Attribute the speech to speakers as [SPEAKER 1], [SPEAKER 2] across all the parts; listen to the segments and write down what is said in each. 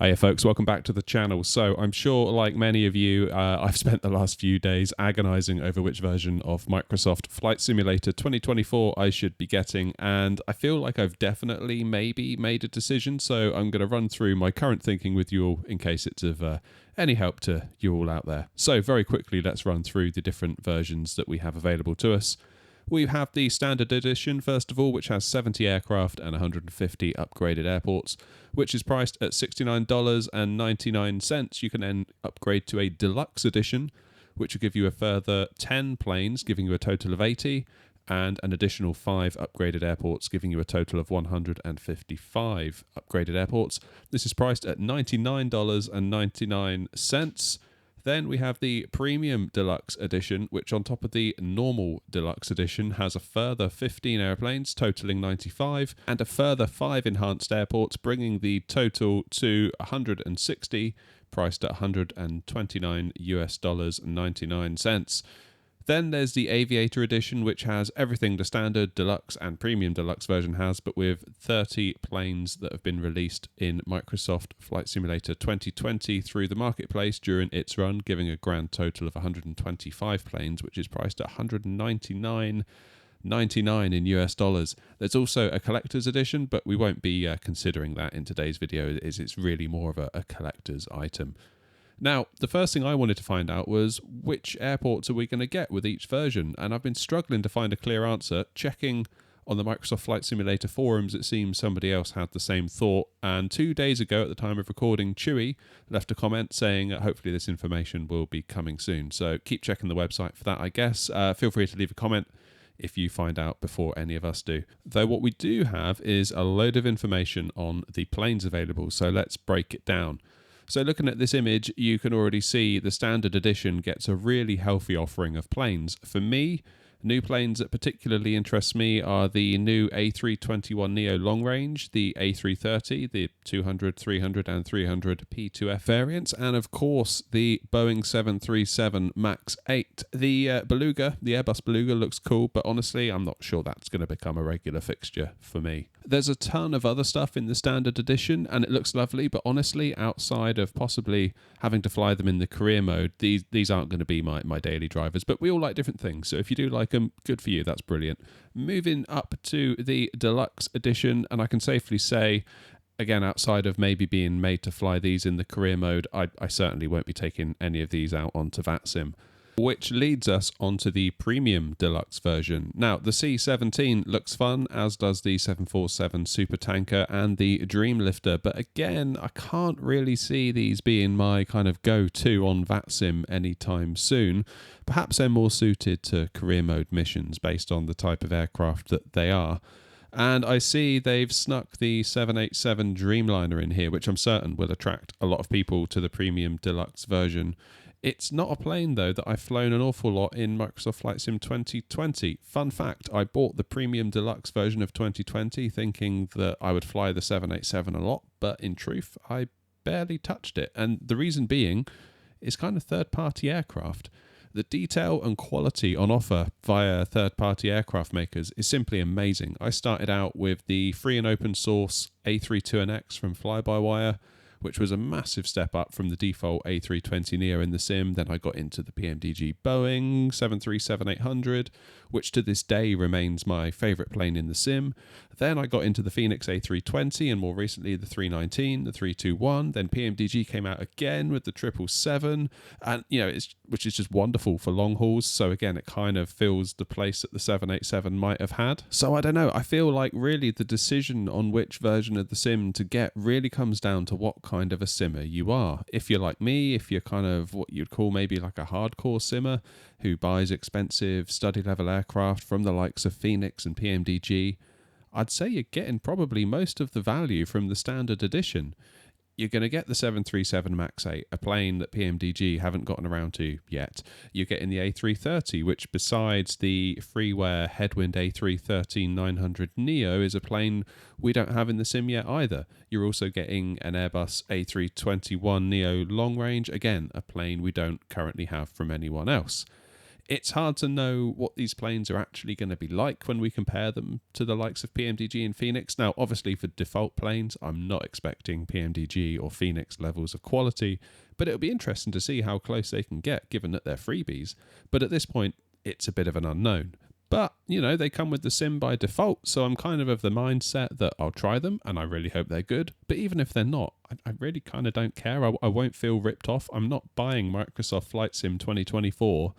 [SPEAKER 1] Hiya folks, welcome back to the channel. So I'm sure like many of you, I've spent the last few days agonizing over which version of Microsoft Flight Simulator 2024 I should be getting, and I feel like I've definitely maybe made a decision, so I'm going to run through my current thinking with you all in case it's of any help to you all out there. So very quickly, let's run through the different versions that we have available to us. We have the Standard Edition, first of all, which has 70 aircraft and 150 upgraded airports, which is priced at $69.99. You can then upgrade to a Deluxe Edition, which will give you a further 10 planes, giving you a total of 80, and an additional 5 upgraded airports, giving you a total of 155 upgraded airports. This is priced at $99.99. Then we have the Premium Deluxe Edition, which on top of the normal Deluxe Edition has a further 15 airplanes, totaling 95, and a further 5 enhanced airports, bringing the total to 160, priced at $129.99. Then there's the Aviator Edition, which has everything the Standard, Deluxe, and Premium Deluxe version has, but with 30 planes that have been released in Microsoft Flight Simulator 2020 through the marketplace during its run, giving a grand total of 125 planes, which is priced at $199.99 in US dollars. There's also a collector's edition, but we won't be considering that in today's video, as it's really more of a collector's item. Now, the first thing I wanted to find out was which airports are we going to get with each version, and I've been struggling to find a clear answer. Checking on the Microsoft Flight Simulator forums, it seems somebody else had the same thought, and 2 days ago at the time of recording, Chewy left a comment saying hopefully this information will be coming soon. So keep checking the website for that, I guess. Feel free to leave a comment if you find out before any of us do. Though what we do have is a load of information on the planes available, so let's break it down. So looking at this image, you can already see the Standard Edition gets a really healthy offering of planes. For me, new planes that particularly interest me are the new A321neo long range, the A330, the 200, 300 and 300 P2F variants, and of course the Boeing 737 MAX 8. The Beluga, the Airbus Beluga looks cool, but honestly I'm not sure that's going to become a regular fixture for me. There's a ton of other stuff in the Standard Edition and it looks lovely, but honestly outside of possibly having to fly them in the career mode, these aren't going to be my daily drivers, but we all like different things, so if you do like them, good for you, that's brilliant. Moving up to the Deluxe Edition, and I can safely say, again, outside of maybe being made to fly these in the career mode, I certainly won't be taking any of these out onto VATSIM. Which leads us onto the Premium Deluxe version. Now, the C-17 looks fun, as does the 747 Supertanker and the Dreamlifter, but again, I can't really see these being my kind of go-to on VATSIM anytime soon. Perhaps they're more suited to career mode missions based on the type of aircraft that they are. And I see they've snuck the 787 Dreamliner in here, which I'm certain will attract a lot of people to the Premium Deluxe version. It's not a plane, though, that I've flown an awful lot in Microsoft Flight Sim 2020. Fun fact, I bought the Premium Deluxe version of 2020 thinking that I would fly the 787 a lot, but in truth, I barely touched it. And the reason being is kind of third-party aircraft. The detail and quality on offer via third-party aircraft makers is simply amazing. I started out with the free and open source A32NX from Fly-by-Wire, which was a massive step up from the default A320neo in the sim. Then I got into the PMDG Boeing 737-800, which to this day remains my favourite plane in the sim. Then I got into the Phoenix A320 and more recently the 319, the 321. Then PMDG came out again with the 777, and which is just wonderful for long hauls. So again, it kind of fills the place that the 787 might have had. So I don't know. I feel like really the decision on which version of the sim to get really comes down to what kind of a simmer you are. If you're like me, if you're kind of what you'd call maybe like a hardcore simmer who buys expensive study level aircraft from the likes of Phoenix and PMDG, I'd say you're getting probably most of the value from the Standard Edition. You're going to get the 737 MAX 8, a plane that PMDG haven't gotten around to yet. You're getting the A330, which besides the freeware Headwind A313-900neo is a plane we don't have in the sim yet either. You're also getting an Airbus A321neo long range, again, a plane we don't currently have from anyone else. It's hard to know what these planes are actually going to be like when we compare them to the likes of PMDG and Phoenix. Now, obviously for default planes, I'm not expecting PMDG or Phoenix levels of quality, but it'll be interesting to see how close they can get given that they're freebies. But at this point, it's a bit of an unknown. But, they come with the sim by default, so I'm kind of the mindset that I'll try them, and I really hope they're good. But even if they're not, I really kind of don't care. I won't feel ripped off. I'm not buying Microsoft Flight Sim 2024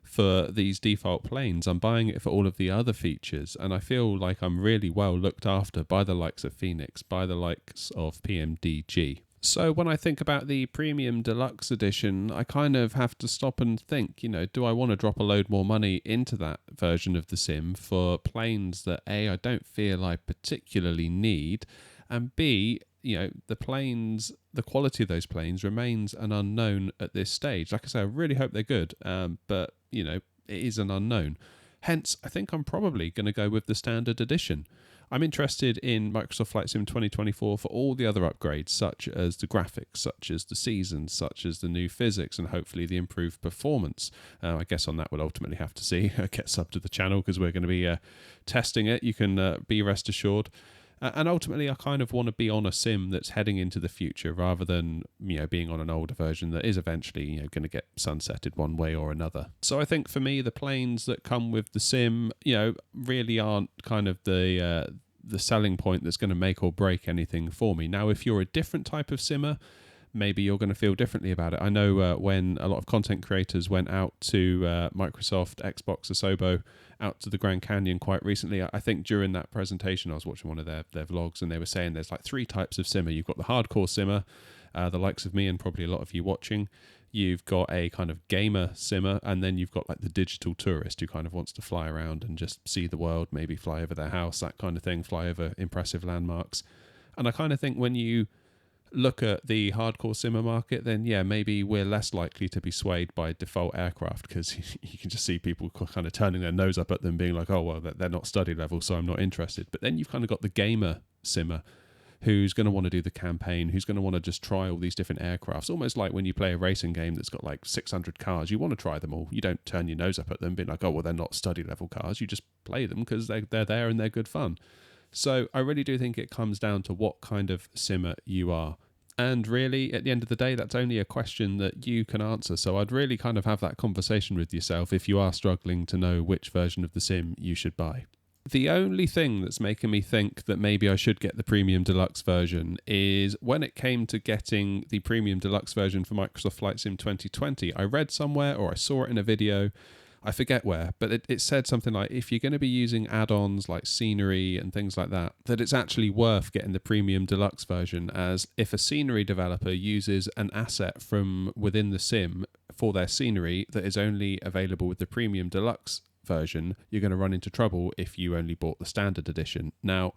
[SPEAKER 1] for these default planes. I'm buying it for all of the other features, and I feel like I'm really well looked after by the likes of Phoenix, by the likes of PMDG. So when I think about the Premium Deluxe Edition, I kind of have to stop and think, do I want to drop a load more money into that version of the sim for planes that A, I don't feel I particularly need, and B, the planes, the quality of those planes remains an unknown at this stage. Like I say, I really hope they're good, but, it is an unknown. Hence, I think I'm probably going to go with the standard edition. I'm interested in Microsoft Flight Sim 2024 for all the other upgrades, such as the graphics, such as the seasons, such as the new physics, and hopefully the improved performance. I guess on that we'll ultimately have to see. Get sub to the channel because we're going to be testing it. You can be rest assured. And ultimately, I kind of want to be on a sim that's heading into the future rather than, being on an older version that is eventually, going to get sunsetted one way or another. So I think for me, the planes that come with the sim, really aren't kind of the selling point that's going to make or break anything for me. Now, if you're a different type of simmer, maybe you're going to feel differently about it. I know when a lot of content creators went out to Microsoft, Xbox, Asobo, out to the Grand Canyon quite recently. I think during that presentation, I was watching one of their vlogs, and they were saying there's like 3 types of simmer. You've got the hardcore simmer, the likes of me and probably a lot of you watching. You've got a kind of gamer simmer, and then you've got like the digital tourist who kind of wants to fly around and just see the world, maybe fly over their house, that kind of thing, fly over impressive landmarks. And I kind of think when you look at the hardcore simmer market, then maybe we're less likely to be swayed by default aircraft, because you can just see people kind of turning their nose up at them being like, oh, well, they're not study level, so I'm not interested. But then you've kind of got the gamer simmer who's going to want to do the campaign, who's going to want to just try all these different aircrafts. Almost like when you play a racing game that's got like 600 cars, you want to try them all. You don't turn your nose up at them being like, oh, well, they're not study level cars. You just play them because they're there and they're good fun. So I really do think it comes down to what kind of simmer you are. And really, at the end of the day, that's only a question that you can answer. So I'd really kind of have that conversation with yourself if you are struggling to know which version of the sim you should buy. The only thing that's making me think that maybe I should get the Premium Deluxe version is when it came to getting the Premium Deluxe version for Microsoft Flight Sim 2020, I read somewhere or I saw it in a video, I forget where, but it said something like, if you're going to be using add-ons like scenery and things like that, that it's actually worth getting the Premium Deluxe version, as if a scenery developer uses an asset from within the sim for their scenery that is only available with the Premium Deluxe version, you're going to run into trouble if you only bought the standard edition. Now,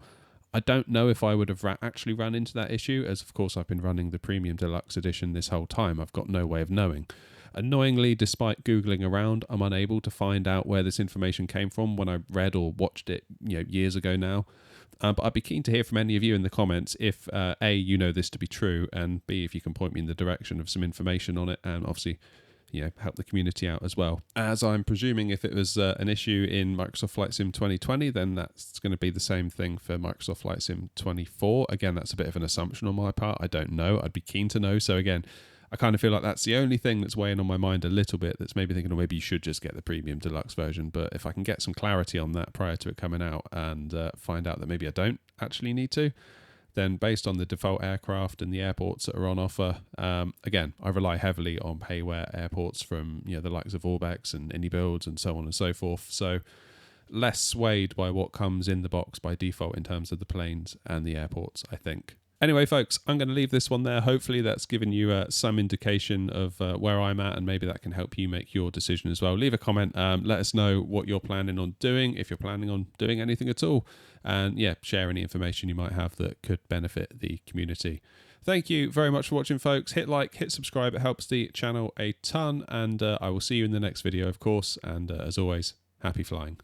[SPEAKER 1] I don't know if I would have actually run into that issue, as of course I've been running the Premium Deluxe edition this whole time. I've got no way of knowing. Annoyingly, despite Googling around, I'm unable to find out where this information came from when I read or watched it years ago now. But I'd be keen to hear from any of you in the comments if A, you know this to be true, and B, if you can point me in the direction of some information on it, and obviously help the community out as well. As I'm presuming if it was an issue in Microsoft Flight Sim 2020, then that's going to be the same thing for Microsoft Flight Sim 24. Again, that's a bit of an assumption on my part. I don't know. I'd be keen to know. So again, I kind of feel like that's the only thing that's weighing on my mind a little bit, that's maybe thinking, oh, maybe you should just get the Premium Deluxe version. But if I can get some clarity on that prior to it coming out and find out that maybe I don't actually need to, then based on the default aircraft and the airports that are on offer, again, I rely heavily on payware airports from the likes of Orbex and IndyBuilds and so on and so forth. So less swayed by what comes in the box by default in terms of the planes and the airports, I think. Anyway, folks, I'm going to leave this one there. Hopefully that's given you some indication of where I'm at, and maybe that can help you make your decision as well. Leave a comment. Let us know what you're planning on doing, if you're planning on doing anything at all. And share any information you might have that could benefit the community. Thank you very much for watching, folks. Hit like, hit subscribe. It helps the channel a ton. And I will see you in the next video, of course. And as always, happy flying.